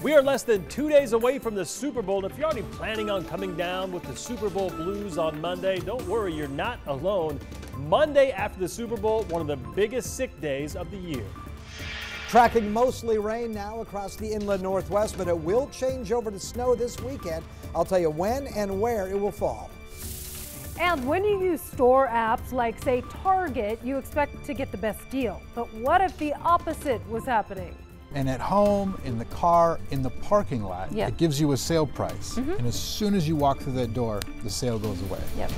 We are less than 2 days away from the Super Bowl, and if you're already planning on coming down with the Super Bowl blues on Monday, don't worry, you're not alone. Monday after the Super Bowl, one of the biggest sick days of the year. Tracking mostly rain now across the inland Northwest, but it will change over to snow this weekend. I'll tell you when and where it will fall. And when you use store apps like, say, Target, you expect to get the best deal. But what if the opposite was happening? And at home, in the car, in the parking lot, Yep. It gives you a sale price. And as soon as you walk through that door, the sale goes away. Yep.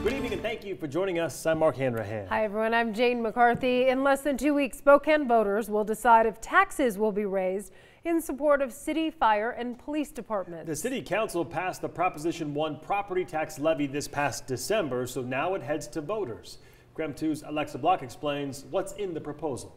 Good evening and thank you for joining us. I'm Mark Hanrahan. Hi, everyone. I'm Jane McCarthy. In less than 2 weeks, Spokane voters will decide if taxes will be raised in support of city, fire, and police departments. The City Council passed the Proposition 1 property tax levy this past December, so now it heads to voters. KREM 2's Alexa Block explains what's in the proposal.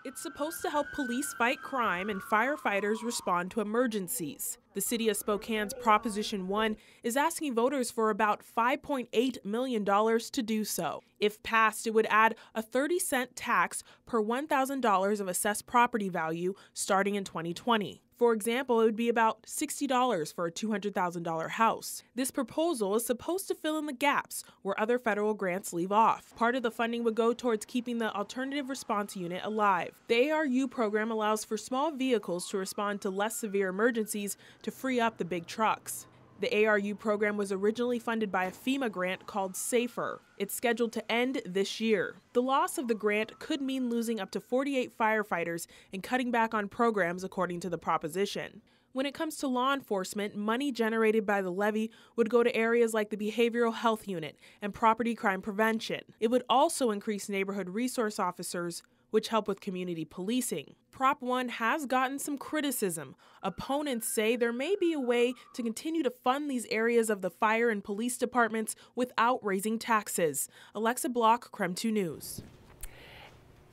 It's supposed to help police fight crime and firefighters respond to emergencies. The City of Spokane's Proposition 1 is asking voters for about $5.8 million to do so. If passed, it would add a 30-cent tax per $1,000 of assessed property value starting in 2020. For example, it would be about $60 for a $200,000 house. This proposal is supposed to fill in the gaps where other federal grants leave off. Part of the funding would go towards keeping the Alternative Response Unit alive. The ARU program allows for small vehicles to respond to less severe emergencies to free up the big trucks. The ARU program was originally funded by a FEMA grant called SAFER. It's scheduled to end this year. The loss of the grant could mean losing up to 48 firefighters and cutting back on programs, according to the proposition. When it comes to law enforcement, money generated by the levy would go to areas like the Behavioral Health Unit and Property Crime Prevention. It would also increase neighborhood resource officers, which help with community policing. Prop 1 has gotten some criticism. Opponents say there may be a way to continue to fund these areas of the fire and police departments without raising taxes. Alexa Block, KREM 2 News.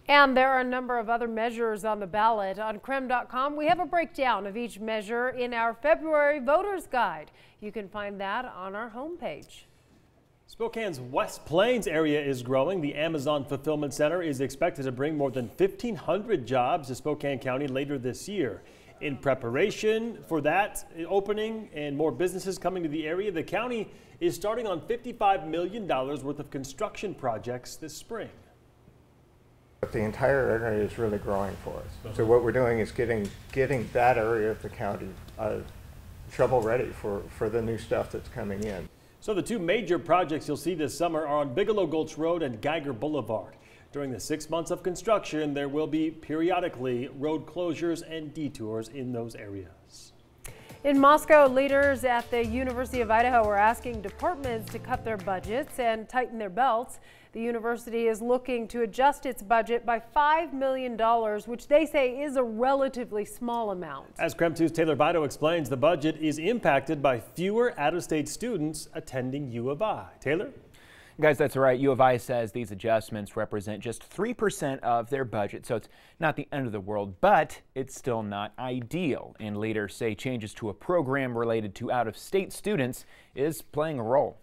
And there are a number of other measures on the ballot. On KREM.com, we have a breakdown of each measure in our February Voters Guide. You can find that on our homepage. Spokane's West Plains area is growing. The Amazon Fulfillment Center is expected to bring more than 1,500 jobs to Spokane County later this year. In preparation for that opening and more businesses coming to the area, the county is starting on $55 million worth of construction projects this spring. The entire area is really growing for us. So what we're doing is getting that area of the county shovel ready for the new stuff that's coming in. So the two major projects you'll see this summer are on Bigelow Gulch Road and Geiger Boulevard. During the 6 months of construction, there will be periodically road closures and detours in those areas. In Moscow, leaders at the University of Idaho are asking departments to cut their budgets and tighten their belts. The university is looking to adjust its budget by $5 million, which they say is a relatively small amount. As KREM 2's Taylor Bido explains, the budget is impacted by fewer out-of-state students attending U of I. Taylor? Guys, that's right. U of I says these adjustments represent just 3% of their budget, so it's not the end of the world, but it's still not ideal. And leaders say changes to a program related to out-of-state students is playing a role.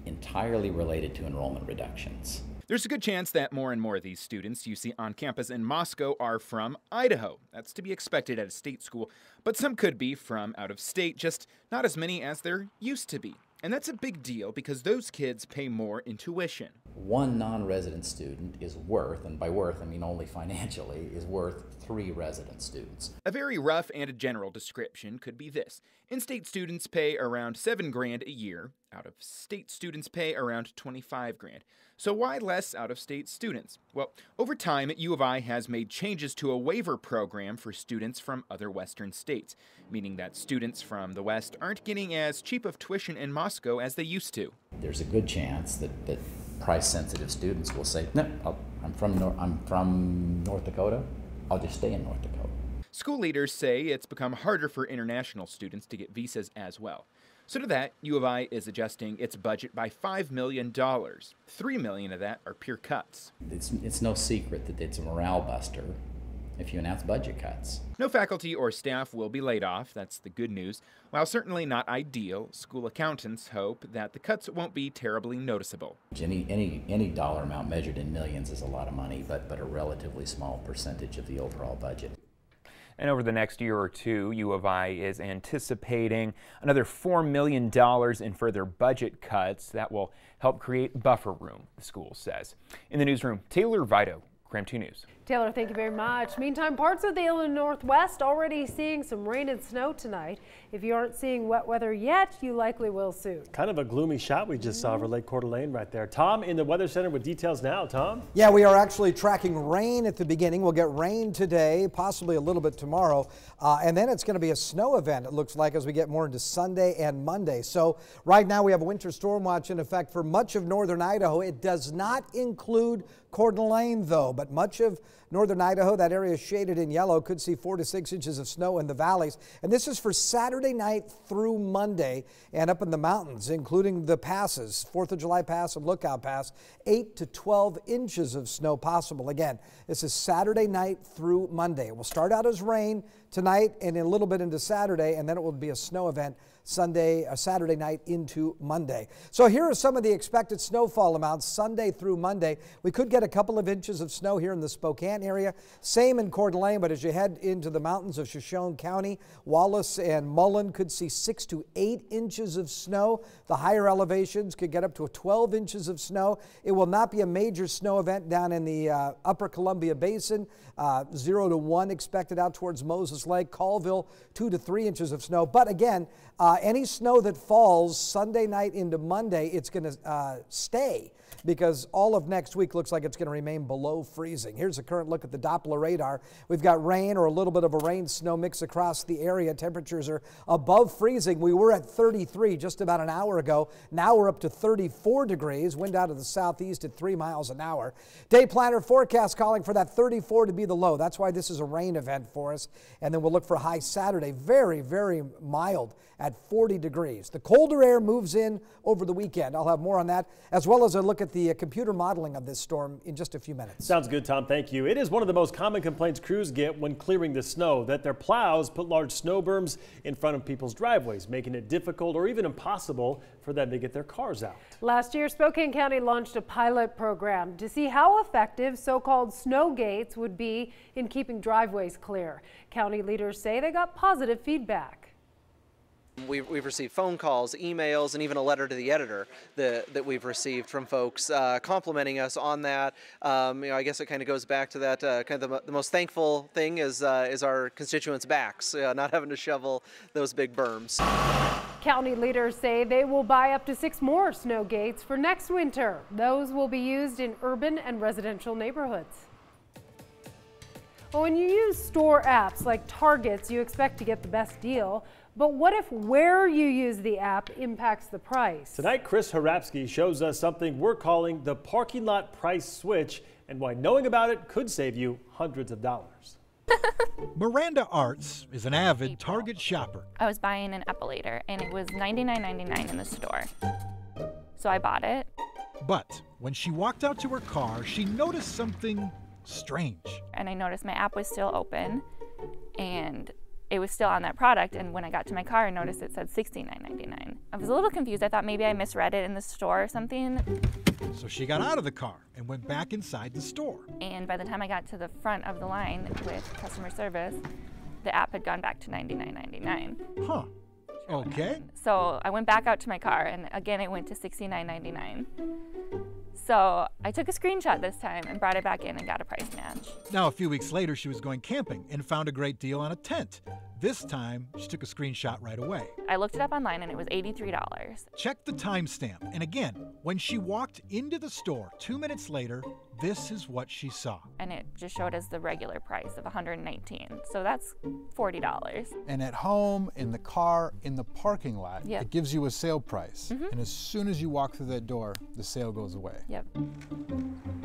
Entirely related to enrollment reductions. There's a good chance that more and more of these students you see on campus in Moscow are from Idaho. That's to be expected at a state school, but some could be from out of state, just not as many as there used to be. And that's a big deal because those kids pay more in tuition. One non-resident student is worth, and by worth I mean only financially, is worth 3 resident students. A very rough and a general description could be this. In-state students pay around $7 grand a year. Out-of-state students pay around $25 grand. So why less out-of-state students? Well, over time, U of I has made changes to a waiver program for students from other Western states, meaning that students from the West aren't getting as cheap of tuition in Moscow as they used to. There's a good chance that price-sensitive students will say, no, I'm from North Dakota, I'll just stay in North Dakota. School leaders say it's become harder for international students to get visas as well. So to that, U of I is adjusting its budget by $5 million. $3 million of that are pure cuts. It's no secret that it's a morale buster if you announce budget cuts. No faculty or staff will be laid off. That's the good news. While certainly not ideal, school accountants hope that the cuts won't be terribly noticeable. Any dollar amount measured in millions is a lot of money, but a relatively small percentage of the overall budget. And over the next year or two, U of I is anticipating another $4 million in further budget cuts that will help create buffer room, the school says. In the newsroom, Taylor Vito, KREM 2 News. Taylor, thank you very much. Meantime, parts of the Illinois Northwest already seeing some rain and snow tonight. If you aren't seeing wet weather yet, you likely will soon. Kind of a gloomy shot we just saw over Lake Coeur d'Alene right there. Tom in the Weather Center with details now. Tom? Yeah, we are actually tracking rain at the beginning. We'll get rain today, possibly a little bit tomorrow, and then it's going to be a snow event, it looks like, as we get more into Sunday and Monday. So right now we have a winter storm watch in effect for much of northern Idaho. It does not include Coeur d'Alene, though, but much of northern Idaho, that area is shaded in yellow, could see 4 to 6 inches of snow in the valleys. And this is for Saturday night through Monday, and up in the mountains, including the passes, 4th of July Pass and Lookout Pass, 8 to 12 inches of snow possible. Again, this is Saturday night through Monday. It will start out as rain tonight and a little bit into Saturday, and then it will be a snow event Saturday night into Monday. So here are some of the expected snowfall amounts Sunday through Monday. We could get a couple of inches of snow here in the Spokane area. Same in Coeur d'Alene, but as you head into the mountains of Shoshone County, Wallace and Mullen could see 6 to 8 inches of snow. The higher elevations could get up to 12 inches of snow. It will not be a major snow event down in the upper Columbia Basin. 0 to 1 expected out towards Moses Lake. Colville, 2 to 3 inches of snow. But again, any snow that falls Sunday night into Monday, it's going to stay, because all of next week looks like it's going to remain below freezing. Here's a current look at the Doppler radar. We've got rain or a little bit of a rain-snow mix across the area. Temperatures are above freezing. We were at 33 just about an hour ago. Now we're up to 34 degrees. Wind out of the southeast at 3 miles an hour. Day planner forecast calling for that 34 to be the low. That's why this is a rain event for us. And then we'll look for high Saturday. Very, very mild at 40 degrees. The colder air moves in over the weekend. I'll have more on that, as well as a look at the computer modeling of this storm in just a few minutes. Sounds good, Tom. Thank you. It is one of the most common complaints crews get when clearing the snow, that their plows put large snow berms in front of people's driveways, making it difficult or even impossible for them to get their cars out. Last year, Spokane County launched a pilot program to see how effective so-called snow gates would be in keeping driveways clear. County leaders say they got positive feedback. We've received phone calls, emails, and even a letter to the editor that we've received from folks complimenting us on that. I guess it kind of goes back to that kind of the most thankful thing is our constituents' backs, not having to shovel those big berms. County leaders say they will buy up to 6 more snow gates for next winter. Those will be used in urban and residential neighborhoods. Well, when you use store apps like Target's, you expect to get the best deal. But what if where you use the app impacts the price? Tonight, Chris Harapsky shows us something we're calling the parking lot price switch, and why knowing about it could save you hundreds of dollars. Miranda Arts is an avid Target shopper. I was buying an epilator, and it was $99.99 in the store. So I bought it. But when she walked out to her car, she noticed something strange. And I noticed my app was still open, and it was still on that product, and when I got to my car, I noticed it said $69.99. I was a little confused. I thought maybe I misread it in the store or something. So she got out of the car and went back inside the store. And by the time I got to the front of the line with customer service, the app had gone back to $99.99. Huh. Okay. So I went back out to my car, and again, it went to $69.99. So I took a screenshot this time and brought it back in and got a price match. Now, a few weeks later, she was going camping and found a great deal on a tent. This time, she took a screenshot right away. I looked it up online, and it was $83. Check the timestamp. And again, when she walked into the store 2 minutes later, this is what she saw. And it just showed us the regular price of $119. So that's $40. And at home, in the car, in the parking lot, Yep. It gives you a sale price. And as soon as you walk through that door, the sale goes away. Yep.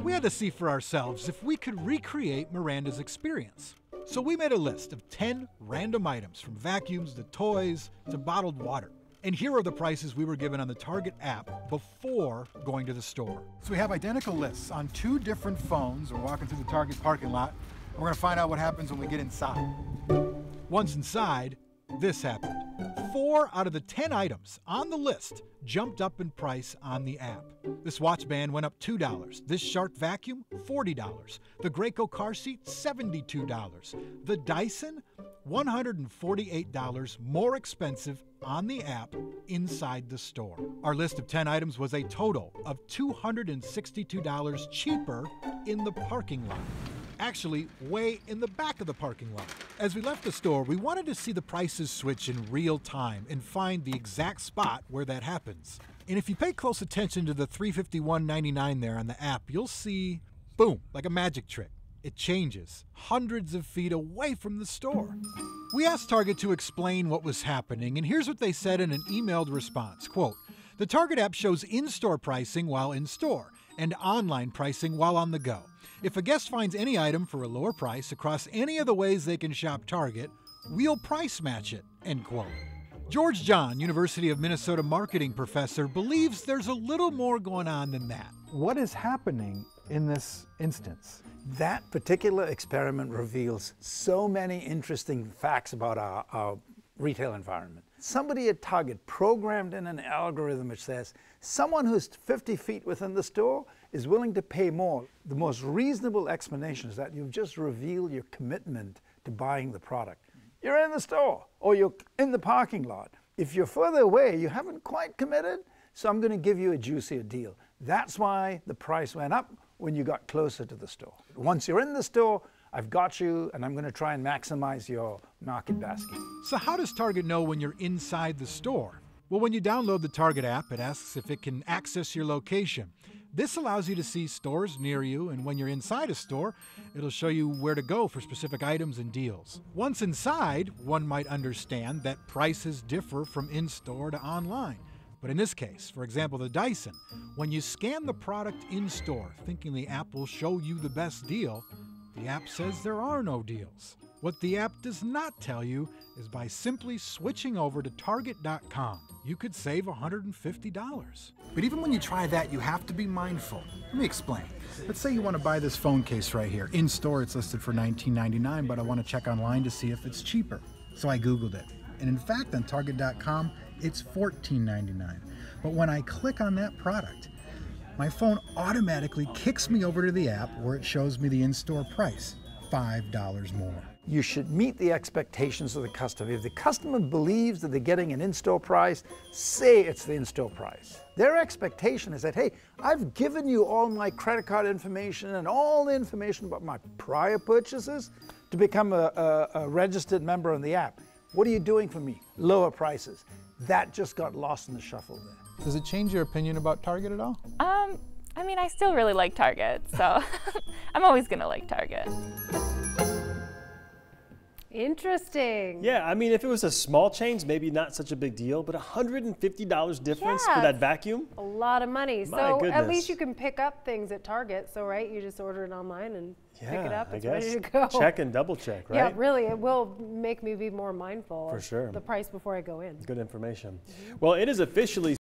We had to see for ourselves if we could recreate Miranda's experience. So we made a list of 10 random items, from vacuums to toys to bottled water. And here are the prices we were given on the Target app before going to the store. So we have identical lists on 2 different phones. We're walking through the Target parking lot. We're going to find out what happens when we get inside. Once inside, this happened. 4 out of the 10 items on the list jumped up in price on the app. This watch band went up $2. This Shark vacuum, $40. The Graco car seat, $72. The Dyson, $148 more expensive on the app inside the store. Our list of 10 items was a total of $262 cheaper in the parking lot. Actually, way in the back of the parking lot. As we left the store, we wanted to see the prices switch in real time and find the exact spot where that happens. And if you pay close attention to the $351.99 there on the app, you'll see, boom, like a magic trick. It changes hundreds of feet away from the store. We asked Target to explain what was happening, and here's what they said in an emailed response. Quote, "The Target app shows in-store pricing while in store and online pricing while on the go. If a guest finds any item for a lower price across any of the ways they can shop Target, we'll price match it," end quote. George John, University of Minnesota marketing professor, believes there's a little more going on than that. What is happening in this instance? That particular experiment reveals so many interesting facts about our retail environment. Somebody at Target programmed in an algorithm which says someone who's 50 feet within the store is willing to pay more. The most reasonable explanation is that you've just revealed your commitment to buying the product. You're in the store or you're in the parking lot. If you're further away, you haven't quite committed, so I'm going to give you a juicier deal. That's why the price went up when you got closer to the store. Once you're in the store, I've got you, and I'm going to try and maximize your market basket. So how does Target know when you're inside the store? Well, when you download the Target app, it asks if it can access your location. This allows you to see stores near you, and when you're inside a store, it'll show you where to go for specific items and deals. Once inside, one might understand that prices differ from in-store to online. But in this case, for example, the Dyson, when you scan the product in-store, thinking the app will show you the best deal, the app says there are no deals. What the app does not tell you is by simply switching over to Target.com, you could save $150. But even when you try that, you have to be mindful. Let me explain. Let's say you want to buy this phone case right here. In store, it's listed for $19.99, but I want to check online to see if it's cheaper. So I Googled it. And in fact, on Target.com, it's $14.99. But when I click on that product, my phone automatically kicks me over to the app where it shows me the in-store price, $5 more. You should meet the expectations of the customer. If the customer believes that they're getting an in-store price, say it's the in-store price. Their expectation is that, hey, I've given you all my credit card information and all the information about my prior purchases to become a registered member on the app. What are you doing for me? Lower prices. That just got lost in the shuffle there. Does it change your opinion about Target at all? I mean, I still really like Target, so I'm always gonna like Target. Interesting. Yeah, I mean, if it was a small change, maybe not such a big deal, but $150 difference for that vacuum? A lot of money. My so goodness. at least you can pick up things at Target. So, right, you just order it online and pick it up. It's I guess. ready to go. Check and double check, right? Yeah, really. It will make me be more mindful For of sure. the price before I go in. Good information. Well, it is officially